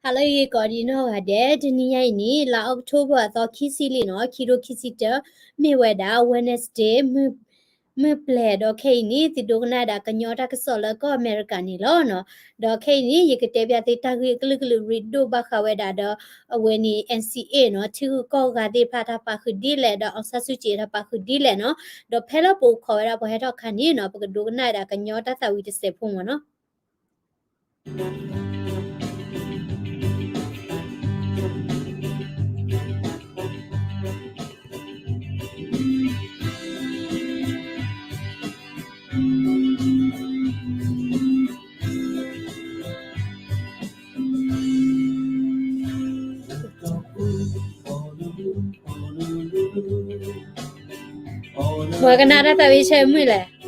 Hello, you got a dead ni la October the kissy no kiro kissita me weda Wednesday me pled okay ni the dogna kanyota kasola ko American ni lono do okay ni yikitebia the tagi read do baka weda the when NCA no to ko ga de pata pa dile the osasuchi pa dile no do pela po ko ra po heto kanino porque dogna kanyota ta wi se pumo no Morganada ta vi che mule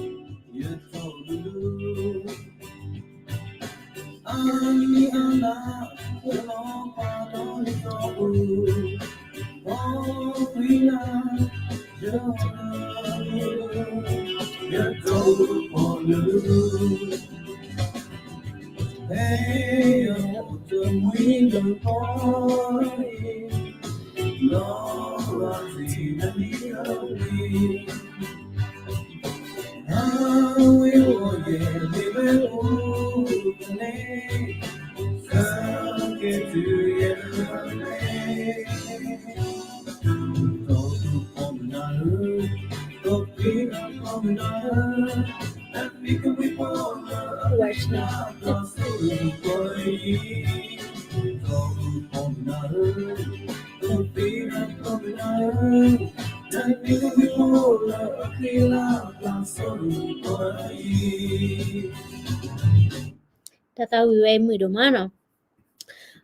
tata we we mu do mano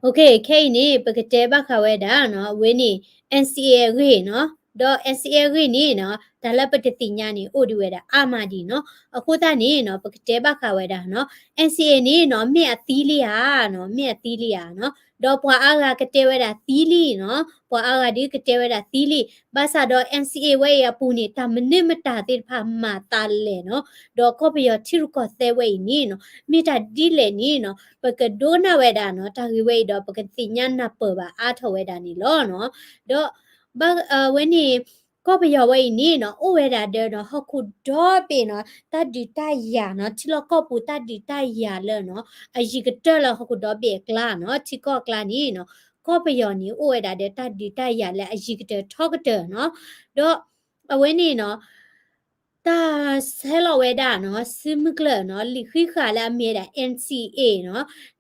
okay K ni pakete ba khaweda no we ni NCA re no do NCA re ni no dala patati nya ni odi weda amadi no akota ni no pakete ba khaweda no NCA ni no me athilia no do pwa aga kete weda thili no pwa aga di kete weda thili basa do NCA we ya pu ni ta minute mata ti pha ma ta le no do ko pyo thiru ko se we ni no mita dile ni no porque dona weda no ta we do porque tinya na pa ba a tho weda ni lo no do ba when ni ko pyo we ni no o weda de no hoku do pe no ta di ta ya no ti lo ko pu ta di ta ya le no a yi ke te lo hoku do pe kla no ti ko kla ni no ko pyo ni o weda de ta di ta ya le a yi ke te thok de no do when ni no ta hello weda no simgle no li khi kha la me da NCA no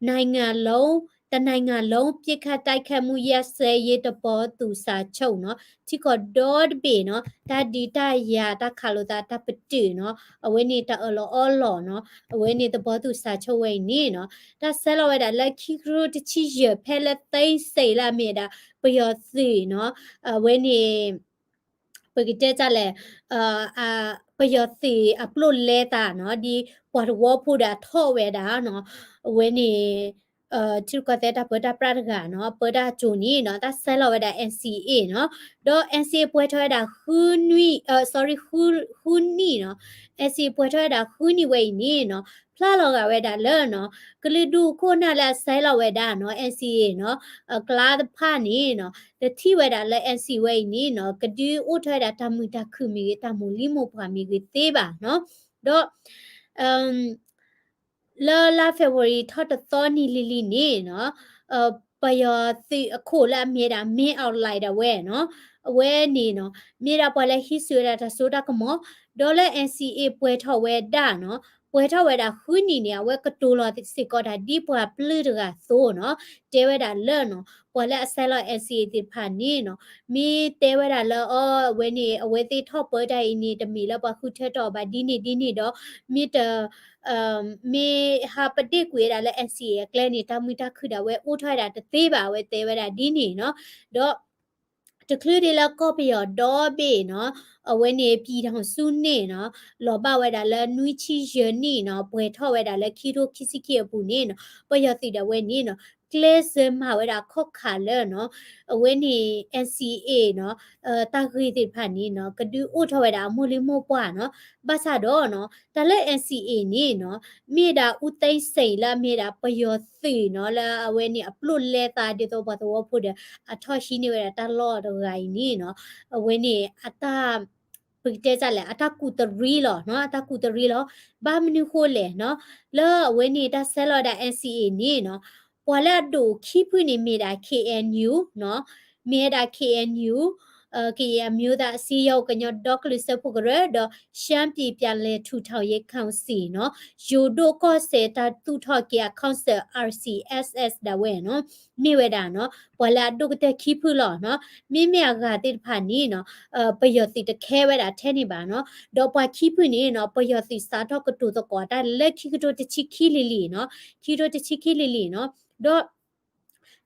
နိုင်ငံလုံးတနိုင်ငံလုံးပြစ်ခတ်တိုက်ခတ်မှုရက်စဲရေးတပေါ်သူစာချုပ်နော်ချီကောဒေါ်ဘေနော်တာဒီတာယာတာခါလိုတာတပတိနော်အဝဲနေတာအလောအလောနော်အဝဲနေတပေါ်သူစာချုပ်ဝဲနေနော်တာဆဲလောဝဲတာလက်ခိခရိုတချီရဖဲလက်သိစိတ်လာမြေတာပယောစီနော်အဝဲနေပကတဲ့ကြလဲပယောစီအပလုလဲတာနော်ဒီပွားဝဖူတာထော့ဝဲတာနော်ဝဲနေသူကတဲ့တာပတာပရကနော်ပတာဂျူနီနော်တာဆဲလောဝဲတာ NCA နော်တော့ NCA ပွဲထွဲတာခူနွီsorry ခူနီနော် NCA ပွဲထွဲတာခူနီဝဲနီနော်ဖလာလောကဝဲတာလဲနော်ကလီဒူခိုနာလာဆဲလောဝဲတာနော် NCA နော်ကလာဒဖာနီနော်တတိဝဲတာလဲ NCA ဝဲနီနော်ကဒီဥထွဲတာတမူတာခူမီတမူလီမိုပါမီကေသေးပါနော်တော့la February ทอดตอนนี่ลินี่เนาะปยอสิโคละเมียดาเมเอาไลดาเวเนาะเวนี่เนาะเมียดาปละฮิสวยดาโซดากมอดอลลาร์ NCA ป่วยทอเวดาเนาะป่วยทอเวดาหุนี่เนี่ยเวกตูลอสิกอดาดีปวปลืดกาโซเนาะเตเวดาเลเนาะปวละเซล NCA ติพานี่เนาะมีเตเวดาเลเวนี่เวติทอเปิดได้นี่ตมีแล้วปะคุเทตอบาดีนี่ดอมีเตမေဟာပတိကွေတာလဲ NCA ကလနေတမီတာခရဝဲဥထွားတာတသေးပါဝဲသေးဝဲတာဒီနေနော်တော့တကလူဒီလာကောပီယောဒေါ်ဘေနော်အဝဲနေပြည်ထောင်စုနေနော်လောဘဝဲတာလဲနွီချီယနီနော်ဘွေထော့ဝဲတာလဲခီရိုခီစီခီအပူနေနော်ပယောတိတဝဲနေနော် clear မှာဝဲတာခော့ခါလဲနော်အဝဲနေ NCA နော်တာဂရီတိဖာနီနော်ကဒူအိုထဝဲတာမိုလီမိုပွားနော်ဘာသာတော့နော်တလဲ NCA နေနော်မြေတာဥသိမ့်စိန်လာမြေတာပယောစီနော်လာအဝဲနေအပလုလဲတာဒီတော့ဘာတော့ဖို့တဲ့အထော့ရှိနေဝဲတာတလော့တော့ဂိုင်းနေနော်အဝဲနေအတာပကတဲ့ကြလဲအတာကူတရီလောနော်အတာကူတရီလောဘာမနူခိုလေနော်လောအဝဲနေတာဆဲလော်တာ NCA နေနော်ပွာလာဒိုခိဖွနေမိတာ KNU နော်မိတာ KNU ကေမျိုးသားအစည်းအရုံးကညော့ဒေါကလစ်စပုဂရဒရှမ်းပြည်ပြန်လဲထူထောင်ရေးကောင်စီနော်ယူဒိုကောစေတာတူထော့ကီယာကောင်ဆယ် RCSS ဒါဝဲနော်နေဝဲတာနော်ဘွာလာဒုကတဲ့ခိဖူလောနော်မိမြကတိဖာနီနော်ပယောတိတခဲဝဲတာထဲနေပါနော်ဒေါ်ပွာခိဖူနေနော်ပယောတိစာတော့ကတူတော့ကွာတာလက်ခိကတိုတချီခီလီလီနော်ခီတိုတချီခီလီလီနော်ဒေါ်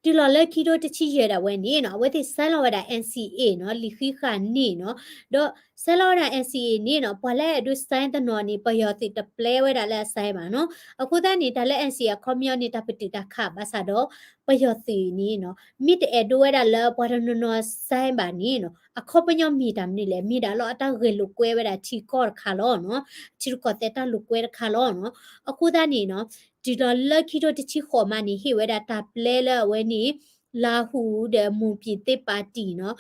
ဒီလော်လက်ခီတိုတချီရတာဝဲနေနော်ဝဲတိဆန်လောဝဲတာ NCA နော်လီခိခါနေနော်ဒေါ်ဆန်လောတာ NCA နေနော်ဘွာလဲဒုစတိုင်းတနော်နေပယောတိတပလဲဝဲတာလဲဆိုင်ပါနော်အခုတန်းနေတာလဲ NCA ကွန်မြူနတီပတိတာခဘာသာတော့ပယောတိနေနော်မိတဲ့ဒိုဝဲတာလဲဘွာရနော်ဆိုင်ပါနေနော်အခုပညောမိတာနေလေမိတာလောအတာရေလူကွဲဝဲတာချီကော့ခါလောနော်ချီကော့တဲ့တာလူကွဲခါလောနော်အခုတန်းနေနော်ဒီတော့လက်ခီတိုတချီခေါ်မနေဟိဝဲတာတပလဲလဲဝဲနေလာဟူတဲ့မွန်ပြည်တိပါတီနော်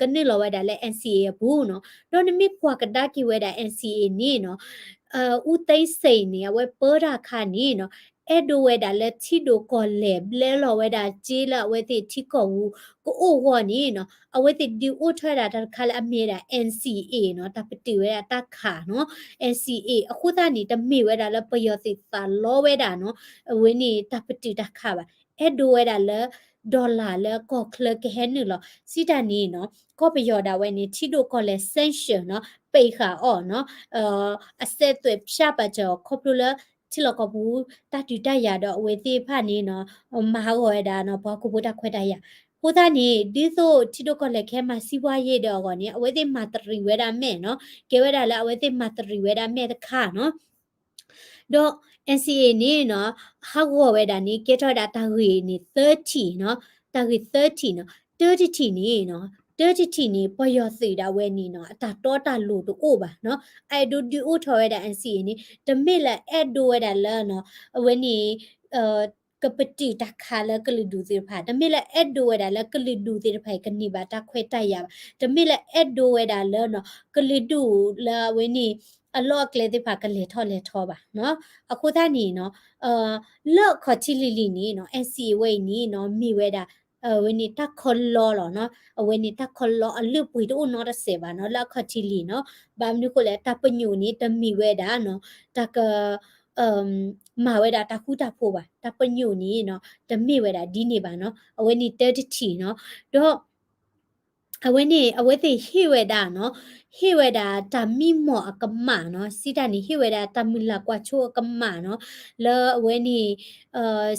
ကနေလောဝဲတာလဲ NCA ဘူးနော်တော့နမိကွာကဒါကီဝဲတာ NCA နေနော်ဦးသိမ့်စိန်နေဝဲပေါ်တာခါနေနော်အဲ့ဒိုဝဲတာလက်ချီဒိုကောလေဘလဲလောဝဲတာဂျေးလာဝဲတိတီကောဘူးကိုအိုဟောနေနော်အဝဲတိဒီအိုထွဲတာတခါလဲအမေတာ NCA နော်တပတိဝဲတာတခါနော် NCA အခုတနီတမေဝဲတာလဲပယောတိသာလောဝဲတာနော်အဝင်းနေတပတိတခါပါအဲ့ဒိုဝဲတာလဲဒေါ်လာလဲကောခလကဟဲနလောစီတနီနော်ကောပယောတာဝဲနေချီဒိုကောလဲဆန်ရှင်နော်ပေခါအော်နော်အစက်တွေဖြတ်ပါကြောခေါပလူလချီလကဘူးတတူတရတော့အဝေတိဖာနေနော်မဟာဝဲတာနော်ဘောကုဘတာခွဲတရဟိုသားနေဒီဆိုချီဒိုကောလဲခဲမှာစီးပွားရေးတော့ကောနေအဝေတိမာတရီဝဲတာမဲနော်ကေဝဲတာလဲအဝေတိမာတရီဝဲတာမဲတခါနော်တော့ NCA နေနော်ဟာဝဝဲတာနေကေထော်တာတာဂီနေ30နော်တာဂီ30နော်30တီနေနော်30တီနေပယောစီတာဝဲနေနော်အတာတော့တာလို့တို့ပါနော်အဲ့ဒူဒီအိုထော်ရတာ NCA နေတမစ်လက်အဲ့ဒိုဝဲတာလဲနော်ဝဲနေကပတိတခါလကလူဒူစီဖာတမစ်လက်အဲ့ဒိုဝဲတာလဲကလူဒူစီဖိုင်ကနေပါတခွဲတိုက်ရပါတမစ်လက်အဲ့ဒိုဝဲတာလဲနော်ကလူဒူလာဝဲနေအလော့ကလေးတိဖာကလေးထော်လေထော်ပါနော်အခုသားနေနော်လော့ခချီလီလီနေနော် NCA ဝဲနေနော်မိဝဲတာဝဲနေတာခေါ်လောနော်ဝဲနေတာခေါ်လောအလူပွေတို့နော်တဆေပါနော်လော့ခချီလီနော်ဘာမနုကိုလေတပညူနေတမိဝဲတာနော်တကမာဝဲတာတခုတဖို့ပါတပညူနေနော်တမိဝဲတာဒီနေပါနော်အဝဲနေ30ချီနော်တော့အဝဲနေအဝဲသိဟိဝဲတာနော်ဟိဝဲတာတမိမော့အကမနော်စီတာနေဟိဝဲတာတမီလာကွာချိုအကမနော်လောအဝဲနေ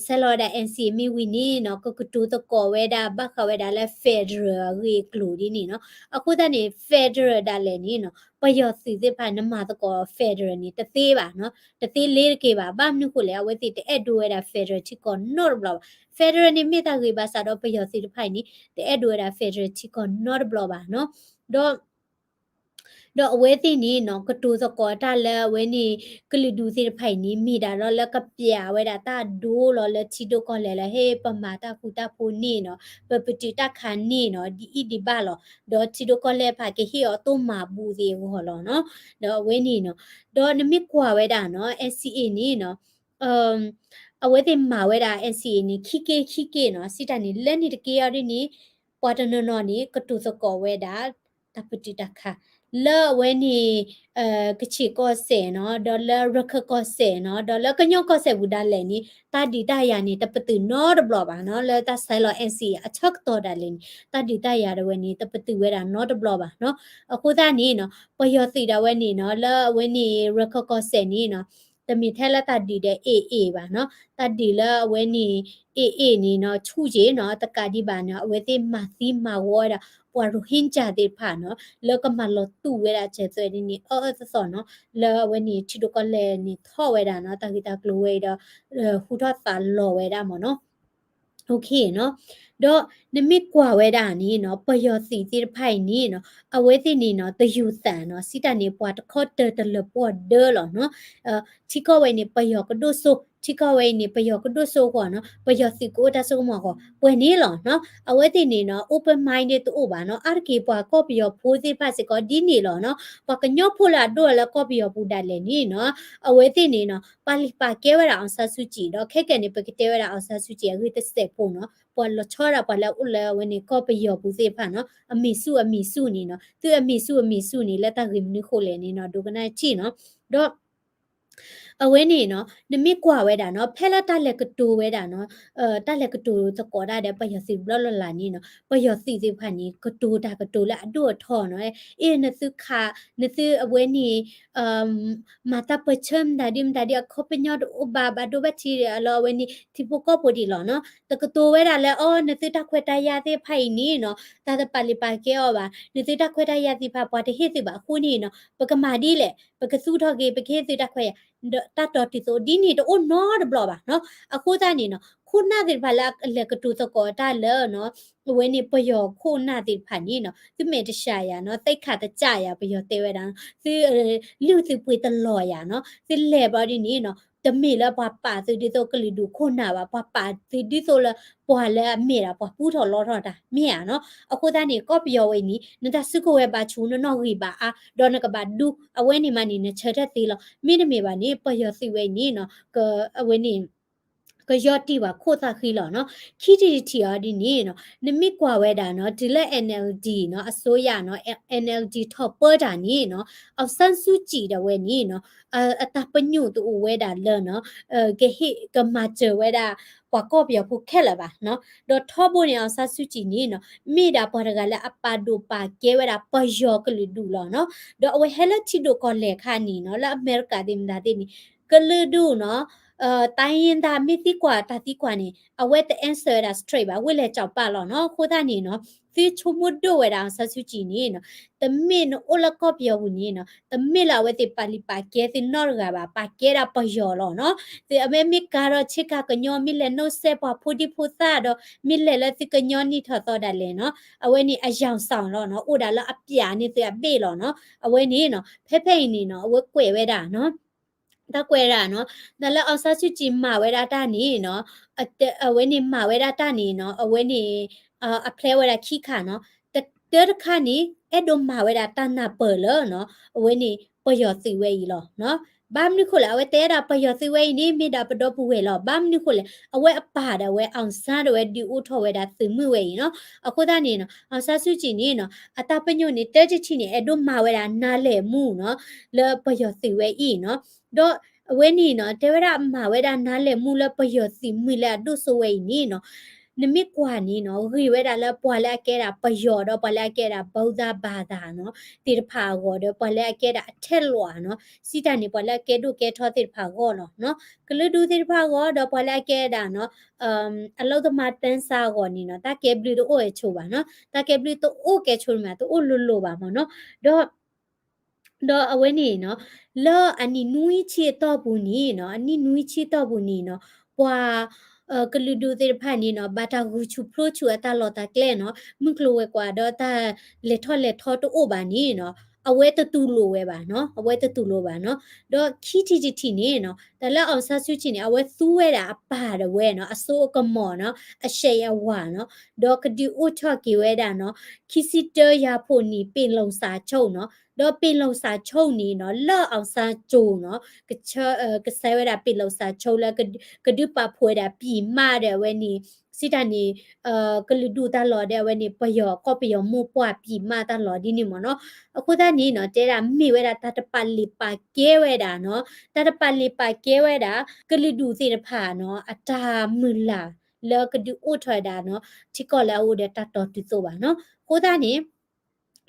ဆဲလော်တာ NCA မီဝီနီနော်ကကတူတကောဝဲတာဘခဝဲတာလဲ Federal ရေကလူဒီနီနော်အခုတည်းနေ Federal တာလဲနီနော်ပယောစီစစ်ဖာနမတကော Federal နီတသေးပါနော်တသေးလေးကေပါဘာမနုကိုလဲအဝဲသိတဲ့အဲ့ဒိုဝဲတာ Federal ချီကော not ဘလော Federal နီမိတာကေပါစာတော့ပယောစီတဖိုင်နီတဲ့အဲ့ဒိုဝဲတာ Federal ချီကော not ဘလောပါနော်တော့အဝဲသိနေနော်ကတူစကောတာလဲဝဲနေကလီဒူစီဖိုင်နေမိတာတော့လက်ကပြဝဲတာတာဒိုးလော်လက်ချီတိုကောလဲလဲဟေးပမာတာခုတာဖိုနေနော်ပပတီတာခန်နေနော်ဒီဘာလောတော့ချီတိုကောလဲဖာကေဟီအောတိုမာဘူးစီဟောလောနော်တော့ဝဲနေနော်တော့နမိကွာဝဲတာနော် SCA နေနော်အမ်အဝဲသိမာဝဲတာ SCA နေခိကေနော်စီတာနေလက်နေတကေရနေပွာတနနော်နေကတူစကောဝဲတာတပတိတခါလောဝဲနေကချီကောဆေနော်ဒေါ်လာရခကောဆေနော်ဒေါ်လာကညောကောဆေဘူးဒါလဲနေတာဒီတယာနေတပတူနော်ဒဘလပါနော်လဲတာဆိုင်လော NC အချက်တော်တယ်လင်းတာဒီတယာရဝဲနေတပတူဝဲတာနော်ဒဘလပါနော်အခုသားနေနော်ပယောစီတာဝဲနေနော်လောဝဲနေရခကောဆေနေနော်တမီထဲလက်တာဒီတဲ့ AA ပါနော်တဒီလာဝဲနေAA နေနော်ချူကြီးနော်တကဒီပါနော်အဝဲတိမာသီမာဝဲတာပွာရဟင်ကြတဲ့ဖာနော်လောကမလောတူဝဲတာချဲဆွဲနေဆောနော်လောဝဲနေချီတိုကလဲနေထော့ဝဲတာနော်တာဂီတာကလိုဝဲတာဟူတော့တာလောဝဲတာမနော် โอเคเนาะတော့နမိကွာဝဲတာနီเนาะปยอสีติไผนีเนาะအဝဲတိနီเนาะตะยูสันเนาะสิตานีปวาตะขอเตตะลปวเดอหรอเนาะทิกอไว้นี่ปยอกระโดโซทิกอไว้นี่ปยอกระโดโซกว่าเนาะปยอสิโกตะโซหมอก็ป่วยนี่หรอเนาะအဝဲတိနီเนาะ open minded တူပါเนาะอาร์กีปวาก็ปยอဖိုးสิဖတ်สิก็ดีนี่หรอเนาะปะกะညော့ဖိုလာတော့แล้วก็ปยอปูดัดเลยนี่เนาะအဝဲတိနီเนาะปาลิปาแก้วราအောင်ဆဆူကြည့်တော့ခက်ကန်နေပကတဲဝရာအောင်ဆဆူကြည့်ရတဲ့စက်ဖို့เนาะปอลชอระปอลอุลวันนี้ก็ไปหยอปูเซผ่านเนาะอมีสู้นี่เนาะตัวอมีสู้นี่แล้วตาริมนี่โคเลนี่เนาะดูกันได้chiเนาะดอกအဝဲနေเนาะနမိကွာဝဲတာเนาะဖဲလာတက်လက်ကတူဝဲတာเนาะတက်လက်ကတူသကောတာတဲ့ပယစီဘလလလာနီเนาะပယစီစီဖာနီကတူတာကတူလာအဒိုထော်เนาะเอနစုခါနစုအဝဲနေမာတာပချမ်ဒါဒီမဒါဒီခေါပညောဥဘာဘာဒိုဘချီအလောဝဲနေတီပိုကောပိုဒီလောเนาะတကတူဝဲတာလဲအော်နစုတခွဲတရသေးဖိုင်နီเนาะတာတပါလီပါကဲောပါနစုတခွဲတရသေးဖာပွားတဟိစီပါခုနီเนาะပကမာဒီလေပကစုထော်ကေပကေစီတခွဲတတ်တော်တီဆိုဒီနီတော့နော်ဒဘလပါနော်အခုသားနေနော်ခုနာတိဖလာလက်ကတူသကောတာလဲနော်ဝဲနေပယောခုနာတိဖာနီနော်သူမေတရှာရနော်တိတ်ခါတကြရပယောတဲဝဲတာသူလူသူပွေတလော်ရနော်သူလဲပါဒီနီနော်တမေလာပါသူဒီတော့ကလီဒူခုနာပါသူဒီဆိုလပွာလဲအမေတာပွာပူးထော်လောထော်တာမြရနော်အခုသားနေကော့ပယောဝဲနီနတစုကိုဝဲပါချူနော်ဂီပါအာဒေါ်နကပါဒူအဝဲနေမနီနချက်တဲ့သေးလောမိနမေပါနေပယောစီဝဲနီနော်ကအဝဲနေก็ยอดที่ว่าโคตรขี้หรอเนาะขี้ที่อ่ะดินี่เนาะนมิกว่าเวดาเนาะดิเล NLD เนาะอโซยาเนาะ NLD topper ดานี่เนาะเอาสันสุจีดาเวนี่เนาะอตาปญูตูเวดาเลเนาะกะฮิกะมาเจอเวดาปว่าก็เปียผู้แค่ละบ่เนาะดอทอบ่เนี่ยเอาสันสุจีนี่เนาะมีดาปอดกะละอปาโดปาเกเวดาปยอกะลิดูลอเนาะดอเอาเฮลทิโดก็เลคานี่เนาะละอเมริกาดิมดาตินี่กะลือดูเนาะတိုင်းရင်သားမိတိကွာတာတိကွာနေအဝဲတဲ့ answer ဒါ straight ပါဝဲလေကြောက်ပါလောနော်ခိုးသားနေနော်သီချုံမဒိုဝဲတာဆဆူချီနေနော်တမင်အိုလကော့ပြောဘူးနေနော်တမင်လာဝဲတဲ့ပါလီပါကဲတဲ့နော်ကပါကဲတာပယောလောနော်ဒီအမေမိကတော့ချစ်ကကညောမိလေနိုဆက်ပါဖူဒီဖူသားတော့မိလေလက်စကညောနီထတော့တယ်လေနော်အဝဲနေအယောင်ဆောင်လောနော်အိုဒါလအပြာနေတဲ့ဘေလောနော်အဝဲနေနော်ဖဲနေနော်အဝဲကွယ်ဝဲတာနော်တကွဲတာနော်ဒါလည်းအောင်ဆာချူချီမာဝဲတာတာနီနော်အဝဲနေမာဝဲတာတာနီနော်အဝဲနေအဖလဲဝဲတာခိခါနော်တဲတခါနီအဲ့ဒိုမာဝဲတာတာနာပလနော်အဝဲနေပယောစီဝဲကြီးလောနော်ဘာမနိခုလာအဝဲတဲတာပယောစီဝဲနေမိတာပတော့ပူဝဲလောဘာမနိခုလေအဝဲအပါတာဝဲအောင်ဆားတော့ဝဲဒီဦးထော်ဝဲတာသမှုဝဲကြီးနော်အခုသားနေနော်အောင်ဆာဆူချီနေနော်အတာပညိုနေတဲချီနေအဲ့ဒိုမာဝဲတာနားလေမှုနော်လေပယောစီဝဲကြီးနော်တော့အဝဲနီနော်တေဝရမှာဝဲတာနားလေမူလပယောစီမီလာဒုဆိုဝဲနီနော်နမိကွာနီနော်ရီဝဲတာလပွာလဲကဲတာပယောတော့ပလဲကဲတာဗုဒ္ဓဘာသာနော်တိရဖာကောတော့ပလဲကဲတာအထက်လွာနော်စီတန်နေပလဲကဲဒုကဲထောတိရဖာကောနော်ကလူဒုတိရဖာကောတော့ပလဲကဲတာနော်အလောသမတန်းစာကောနီနော်တကဲဘလီတော့အိုချိုပါနော်တကဲဘလီတော့အိုကဲချိုမှာတော့အိုလိုပါမနော်တော့အဝဲနေနော်လောအနီနူးချီတော့ဘူးနီနော်အနီနူးချီတော့ဘူးနီနော်ပွာကလူဒူတဲ့ဖာနီနော်ဘာတာဂူချူပရိုချူအတာလော်တာကလဲနော်မကလိုဝဲကွာတော့တာလက်ထောတူဘာနီနော်အဝဲတူလိုဝဲပါနော်အဝဲတူလိုပါနော်တော့ခီတီနေနော်တလက်အောင်ဆဆူချီနေအဝဲသူးဝဲတာအပါရဝဲနော်အစိုးကမော်နော်အရှေယဝါနော်တော့ကဒီဥချော့ကီဝဲတာနော်ခီစီတရဖို့နီပင်လုံစာချုပ်နော်တော့ပင်လုံစာချုပ်နီနော်လော့အောင်စာကြိုနော်ကဆဲဝဲတာပင်လုံစာချုပ်လကဒုပဖွေတာပြီမတဲ့ဝဲနီစီတန်နီကလူဒူတာလော်တဲ့ဝဲနီပယောကောပယောမူပွားပြီမတာလော်ဒီနီမနော်အခုသားနီနော်တဲတာမိဝဲတာတပလီပါကဲဝဲတာနော်တပလီပါကဲဝဲတာကလူဒူစီတဖာနော်အတာမူလာလောကဒူဥထွေတာနော်တိကောလာဦးတဲ့တတော်တူဆိုပါနော်ကိုသားနီ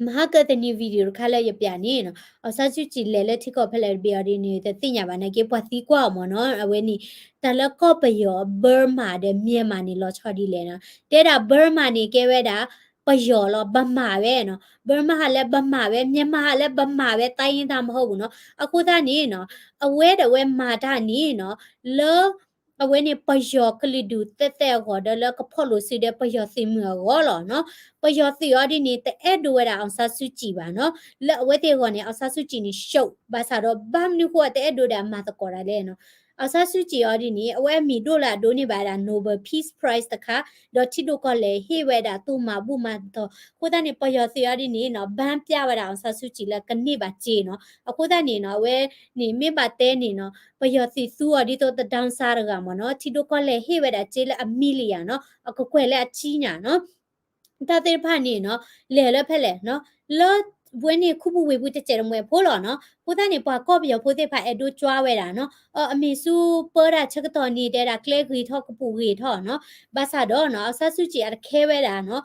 မဟာကတဲ့နီဗီဒီယိုခါလဲရပြနေနော်အဆဆူချီလဲလဲထိကောဖလဲပြရနေတဲ့သိညာပါနဲ့ကေပွားသီကွာမနော်အဝဲနီတလကောပယောဘာမာတဲ့မြန်မာနေလောချော်ဒီလဲနော်တဲတာဘာမာနေကဲဝဲတာပယောလောဗမာပဲနော်ဘာမာဟာလဲဗမာပဲမြန်မာဟာလဲဗမာပဲတိုင်းရင်သားမဟုတ်ဘူးနော်အခုသားနေနော်အဝဲတဝဲမာတာနေနော်လော when it pajokly do that there got a like a policy de payothim no payothi ordinate the edward on sasuchi no let what they want a sasuchi ni show basado bam ni what the edu da matakora leno Asasuchi ordini aware me dola doni bada Nobel Peace Prize the car dot tido cole he weda tu ma bumanto kudani payothi ordini no bam pia wada Sasuchi la kaniba chino a kudani no we ni me bate ni no payothi su ordito the dancer gamo no tido cole he weda chila a million no a coquele a china no Tater pani no le pele no lo when you kubu we with the chermwe polo no putani pa copy of put pa edu chwa no a misu pera chakatoni de a clay we talk pu we no basado no sasuchi at kewera no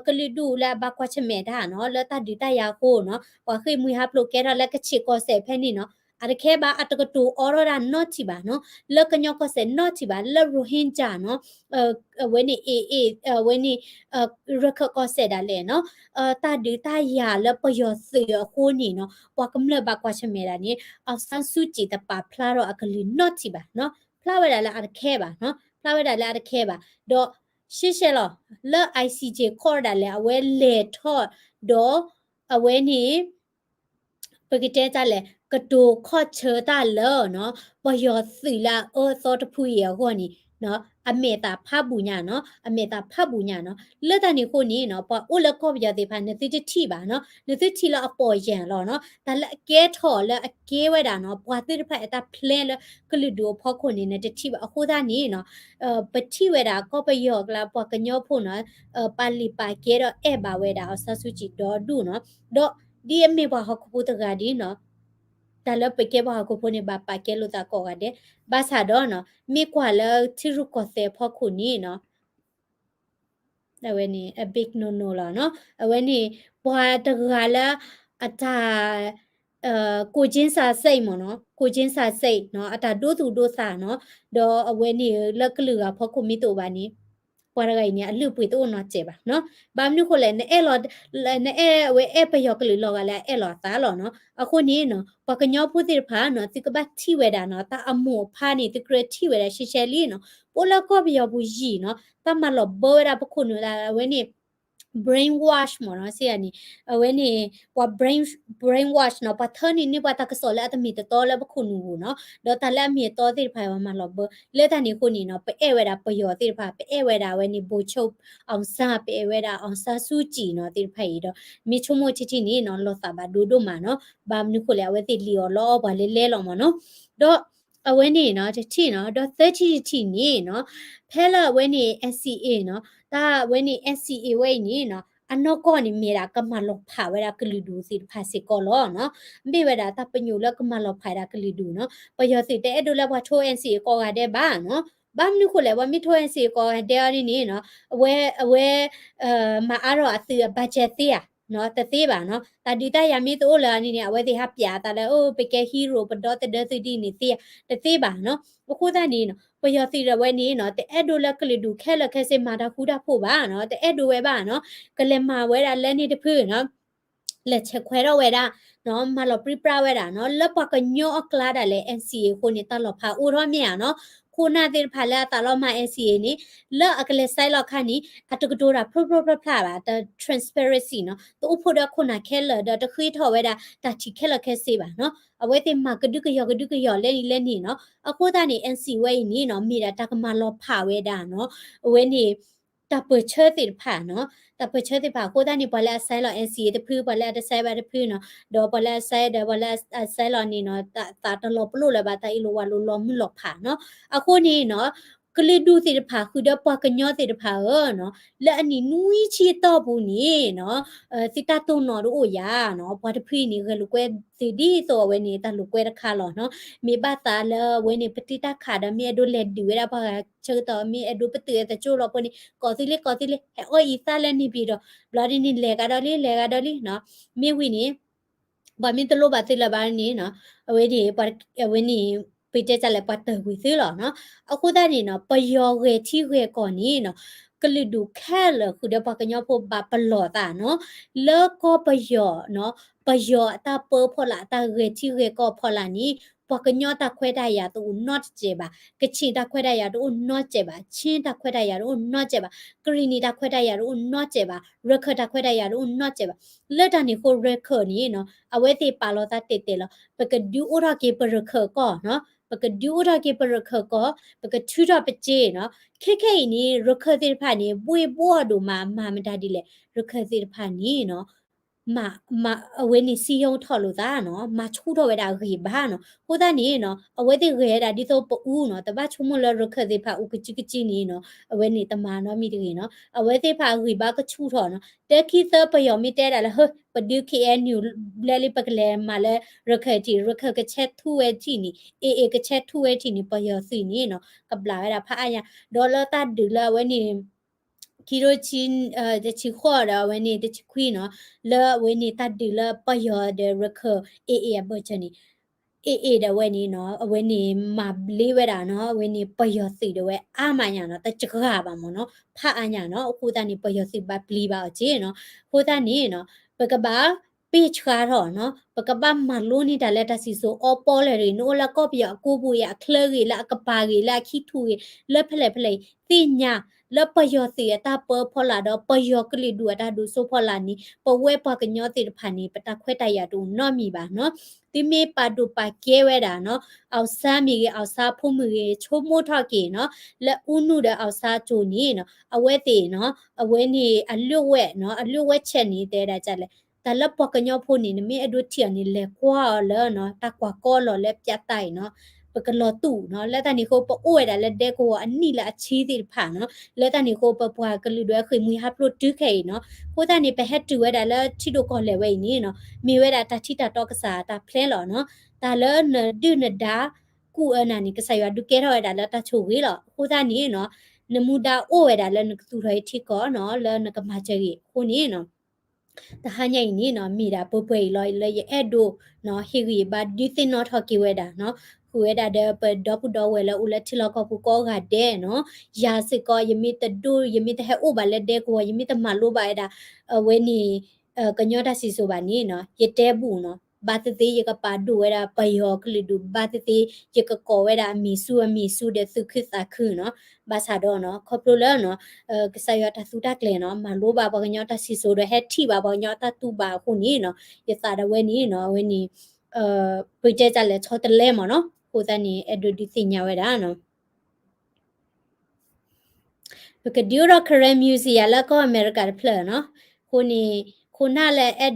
kalidu la bakwachemeta no leta dita ya ko no wa khi we have look at like a chick or say penny no at a keba at a to order naughty ba no look and yoko say naughty ba la rohinja no when it raka se da le no ta de ta ya la pa yo se ko ni no kwa kam le ba kwa chme da ni a san su chi ta pa pla ro akali not ti ba no pla wa da la a ke ba no pla wa da la a ke ba do shi she lo le ICJ court da le a we le tho do a we ni ปกติจะเลยกระดูกข้อเชื้อตาเลยเนาะปยอสิละซอตพูเยหัวนี่เนาะอเมตาภาพบุญญาเนาะอเมตาภาพบุญญาเนาะเลือดตานี่คนนี้เนาะปะอุลก็ปยอสิพันเนี่ยติดที่บ้าเนาะเนี่ยติดที่ละอปอยแยงหรอเนาะแต่ละเกทอละเกไว้ด่าเนาะปะติดพันแต่เพลนละก็เลยดูพอคนนี้เนี่ยติดที่บ้าคู่ด้านนี้เนาะปะที่ไว้ด่าก็ไปยอกละปะกันยอพูเนาะปาลิปาเกดเอบาไว้ด่าสัสุจิดอดูเนาะดอดีเอ็มไม่บอกเขาพูดตะกาดีเนาะ tala peke ba ko pone ba pa ke lo ta ko ga de ba sa do no mi kwa la thiru ko se pho khu ni no da we ni a big no la no a we ni bwa ta ga la ata ကိုချင်းစာစိတ်မနော်ကိုချင်းစာစိတ်နော်အတာဒိုသူဒိုစာနော်ဒေါ်အဝဲနေလက်ကလူကဖောက်ခုမီတိုပါနီပွာရဂိုင်နီအလူပွေတိုနော်ကျေပါနော်ဘာမနုခိုလဲနဲအဲလောနဲအဲဝဲအဲပယောကလူလောကလဲအဲလောသားလောနော်အခုနီနော်ပကညောဖုတိဖာနော်တိကဘတ်တီဝဲတာနော်တာအမောဖာနီတကရတီဝဲတာရှေရှဲလီနော်ပိုလကောဘယောဘူးယီနော်တမလောဘောရပခုနလာဝဲနီ brainwash မနော်ဆီယနီအဝဲနေပွာ brainwash နော်ပသနီနိပတာကစောလဲအတမီတော်လဲပခုနူနော်ဒေါ်တလဲမီတော်တိဖိုင်မလောဘလဲတနီခုနီနော်ပဲအဲဝဲတာပယောတိဖာပဲအဲဝဲတာဝဲနီဘူချုပ်အောင်စားပဲအဲဝဲတာအောင်စားစုကြည်နော်တိဖိုင်တော့မီချုံမချီချီနီနော်လောစာပါဒူဒိုမနော်ဘာမနုခုလဲဝဲတိလီယောလောဘာလဲလဲလောမနော်တော့အဝဲနေနော်တိနော်တော့30တိနီနော်ဖဲလာဝဲနေ SCA နော်တာဝဲနေ SCA ဝဲနေနော်အနောကောနေမီရာကမလောဖာဝဲရာကလူဒူစီဖာစီကောလောနော်မေဝဲတာတပညူလကမလောဖာရာကလူဒူနော်ပယောစီတဲ့အဲ့ဒိုလဘထိုး NCA ကောကတဲ့ဘာနော်ဘာမနုခုလဲဝမီထိုး NCA ကောတဲ့အရင်းနော်အဝဲမအားတော့အစီဘတ်ဂျက်သေးနော်တသေးပါနော်တာဒီတရမီတိုလာနေအဝဲသေးဟပြတာလဲအိုပကေဟီရိုပဒေါ်တဲ့စီဒီနေသေးတသေးပါနော်အခုသားနေနော်ပယောစီရဝဲနေနော်တဲ့အဲ့ဒိုလကလဒူခဲလခဲစေမာတာခုတာဖို့ပါနော်တဲ့အဲ့ဒိုဝဲပါနော်ကလမာဝဲတာလဲနေတဖူနော်လက်ချက်ခွဲတော့ဝဲတာနော်မလောပရိပရဝဲတာနော်လပကညောအကလာတာလဲ NCA ကိုနေတာလောဖာဦးရောမြနော်ခုနာတဲ့ဖာလာတာလောမ NCA နေလောအကလဲဆိုင်လောက်ခါနီအတကတိုးတာဖဖဖဖလာတာ transparency နော်တူဖို့တော့ခုနာခဲလတခွေးထော်ဝဲတာတချီခဲလခဲစေပါနော်အဝဲတင်မှာကဒုကယောလဲနေနော်အခုသားနေ NCA ဝဲနေနော်မိတာတကမလောဖာဝဲတာနော်အဝဲနေတပချဲတိဖာနော်တပချဲတိဖာကိုသားနေဘလာဆိုင်လော NCA တဖူးဘလာတဆိုင်ပါတဖူးနော်ဒေါ်ဘလာဆိုင်ဒေါ်ဘလာဆိုင်လောနေနော်တာတလောပလို့လဲပါတိုင်လိုဝါလိုလောမှုလောဖာနော်အခုနေနော်ကလီဒူစီတဖာခုဒပကညောစီတဖာနော်လဲအနီနူးချီတော့ဘူးနေနော်စီတာတုံနော်တို့ရနော်ဘာတဖီနေကလူကွဲစီဒီဆိုဝဲနေတာလူကွဲတခါလောနော်မေဘတာလဝဲနေပတိတခါဒမြေဒိုလက်ဒီဝဲတာဘာချေတော့မြေအဒိုပတေတချို့လောပနေကောစီလေဟဲ့အိုဤစားလဲနေပြီးတော့ဘလာဒီနေလေကတော့လေနော်မြေဝီနေဘာမင်းတလို့ပါတိလပါနေနော်အဝဲဒီအဝဲနေပိတဲကြလဲပတ်တဝီသေးလောနော်အခုတည်းနေနော်ပယောဝဲထီဝဲကောနေနော် ကလီဒူခဲလခုဒပကညောဖို့ဘာပလောတာနော်လောကောပယောနော်ပယောတာပေါ်ဖော်လာတာရေချီရေကောဖော်လာနီပကညောတာခွဲတာရတူ not ကျေပါကချီတာခွဲတာရတူ not ကျေပါချင်းတာခွဲတာရတူ not ကျေပါကရီနီတာခွဲတာရတူ not ကျေပါရခတာခွဲတာရတူ not ကျေပါလက်တာနီကိုရခနီနော်အဝဲတိပါလောတာတေတေလောပကဒူအိုရာကေပရခကောနော်ပကဒူအိုရာကေပရခကောပကထူတာပကျေနော်ခေခေနီရခတိဖာနီပွေပွားတို့မာမတာဒီလေရခတိဖာနီနော်မအဝဲနေစီယုံထော်လို့သားနော်မချူတော့ဝဲတာခေဘာနော်ဟိုသားနေနော်အဝဲတိခေတာဒီတော့ပူးနော်တပတ်ချုံမလရခတိဖာဥကချိကချိနေနော်အဝဲနေတမနော်မိတကြီးနော်အဝဲတိဖာခေဘာကချူထော်နော်တက်ခိသပယောမိတဲတာလေဟပဒုခေနူလဲလိပကလဲမလဲရခတိရခကချက်ထူဝဲတီနီအေကချက်ထူဝဲတီနီပယောစီနီနော်ကပလာရတာဖာအယာဒေါ်လာတာဒူလာဝဲနေကီရိုချင်းတချီခေါ်တာဝဲနေတချီခွီနော်လာဝဲနေတာဒီလာပယောတဲ့ရခအေဘချနီအေတဲ့ဝဲနေနော်အဝဲနေမလေးဝဲတာနော်အဝဲနေပယောစီတဲ့ဝဲအာမညာနော်တချကပါမနော်ဖာအညာနော်အခုတန်နေပယောစီပါပလီပါအချေနော်ခုတန်နေနော်ပကဘာปีชาร์နော်ปกบ้ามาลูนี่แต่ละตัดสิโซอปอเลยโนละก็เปียกูบุยเคลรีละกปารีละคิทูเลเพลเพลติญาแล้วปยอเสียตาเปอพอลาดอปยอกลิดูตาดูโซพอลานี่ปเวปกญอติผานี่ปตะခွဲตายาดูนอมีบาเนาะติเมปาดูปาเกเวดาเนาะเอาซามีเอาซาพุมือโชโมทอเกเนาะและอุนุเดเอาซาจูนี่เนาะอเวติเนาะอเวนี่อลุเวเนาะอลุเวเชนี่เตดาจัดเลยแต่ละปอกกันยอพูนี่นะมีอดูเทียนี่แหละกว่าแล้วเนาะตากว่าก็หล่อแล้วจะไตเนาะปกลอตู่เนาะแล้วตอนนี้เขาปอวยได้แล้วเด็กว่าอันนี้ละชีติผ่านเนาะแล้วตอนนี้เขาปปว่ากันด้วยเคยมีฮับรถตื้อไข่เนาะโคตอนนี้ไปเฮ็ดตัวได้แล้วที่ดูก่อนเลยไว้นี่เนาะมีเวลาตาที่ตาตอกษาตาเพลหรอเนาะตาแล้วเนดื้อเนดากูนานี่ก็ใส่ว่าดูเกทได้แล้วตาชูวิหรอโคตอนนี้เนาะนมูดาโอเวได้แล้วนึกตัวไทยที่ก่อนเนาะแล้วนึกมาเจออีกคนนี้เนาะแต่หาใหญ่นี่เนาะมีดาป่วยๆลอยเลยแอดดูเนาะเฮกีบาดิตินอทอกิเวดาเนาะคุเวดาเดเปดอปุดอเวลอุลทิลอกอปุกอกาเดเนาะยาสิกอยมิตดูยมิตเฮโอบาเลเดกัวยมิตมาลูบาเอดาเวนี่กัญญอดาสิโซบานี่เนาะยเตบูเนาะบาตติยกปาดูเวดาปยอกลิดูบาตติยกกอเวดามีซูเดสุคิสาคือเนาะบาซาดอเนาะคอปโรเลเนาะကဆယတာသုတကလေနော်မလိုပါဘောညောတစီဆိုရဟက်ထိပါဘောညောတတူပါခုနီနော်ယသာဒဝဲနီနော်ဝဲနီပကြကြလေချောတလဲမနော်ဟိုတနီအဒူဒီစညာဝဲတာနော်ပကဒီရခရမြူစီယလာကောအမေရိကဖလနော်ခုနီခုနလည်းအ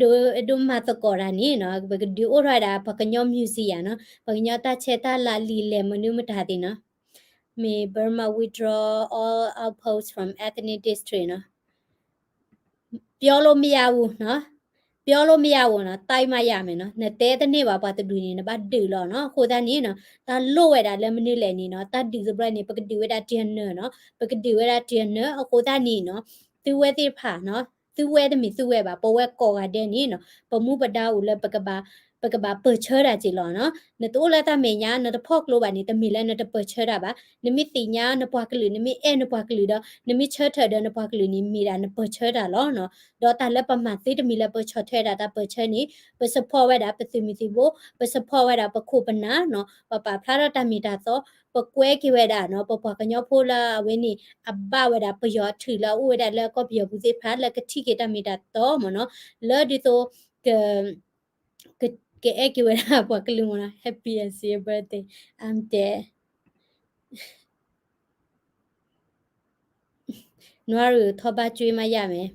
ဒိုမတ်ကောရာနီနော်ပကဒီအိုရတာပကညောမြူစီယနော်ပကညောတချေတာလာလီလေမနုမတာတိနော် May Burma withdraw all outposts from ethnic district နော်ပြောလို့မရဘူးနော်ပြောလို့မရဘူးနော်တိုက်မှရမယ်နော်နဲ့တဲတဲ့နေ့ပါပါတူနေပါဒူလောနော်ခိုးတဲ့နေ့နော်ဒါလို့ဝဲတာလည်းမနစ်လေနေနော်တတ်ဒီစပရနေပကတိဝဲတာတင်နော်ပကတိဝဲတာတင်နော်ခိုးတဲ့နေ့နော်သူဝဲတိဖာနော်သူဝဲတမီသူဝဲပါပဝဲကောကတဲ့နေ့နော်ပမှုပဒါဦးလည်းပကဘာเปิดเชิดอะจิหรอเนาะนตัวละตาเมียนตพอกโลบานี่ตมีแล้วนตเปิดเชิดอะบะนมีติญานปวากลือนมีนปวากลือดนมีเชิดเถดนปวากลือนี่มีดานเปิดเชิดอะล้อเนาะดอตาละประมาณติตมีละเปิดเชิดเถดาตาเปิดเชิดนี่เปิดสปอร์ไว้ดาเปิดมิติโบเปิดสปอร์ไว้ดาปะโคปนาเนาะปะพระราตามีดาโตปะแกวกิเวดาเนาะปะกันยอโพลาเวนี่อับบาเวดาปยอถือละอูเวดาแล้วก็เปียบุสิพระแล้วก็ที่เกตามีดาโตมเนาะแล้วดิโตque é que era por aquele mona happy and see birthday I'm there နွားရထဘကျွေးမရမယ်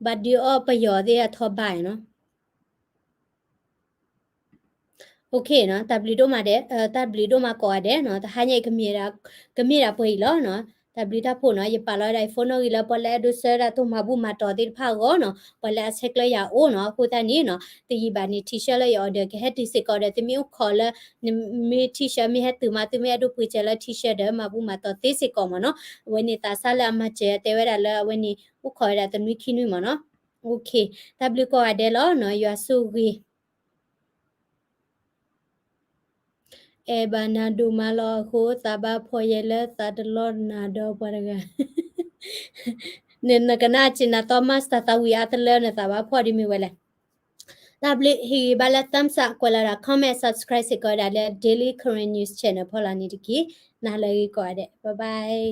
ဘာဒီအောပယောတဲ့ထဘရနော်โอเคเนาะตับลิโดมาเดตับลิโดมาก่อเดเนาะตาหาใหญ่กะเมียราป่วยแล้วเนาะตับลิตาโพเนาะยปาลอยไดโฟนอกีละปอแลดูเซราตุมาบุมาตอติพาโกเนาะปอแลเช็คเลยยาโอเนาะโคตานี่เนาะตีบานี่ทีเชเลยออเดอร์กะเฮติสิกอเดติมิอุขอละมีทีเชมีเฮตุมาตุเมอดูปุเจละทีเชเดมาบุมาตอติสิกอมเนาะเวนี่ตาซาละมาเจเตเวดาละเวนี่อุขอดาตนุคินุมเนาะโอเคตับลิกออเดลเนาะยูอาซูกี ebana dumalo ko taba poyele tadlo na do paraga nên là cái na chỉ là Thomas tatawi atler na taba podi mi wala tablet hi bala tamsa kwala ra comment subscribe se ko da daily current news channel phola ni diki na lagi ko ade bye bye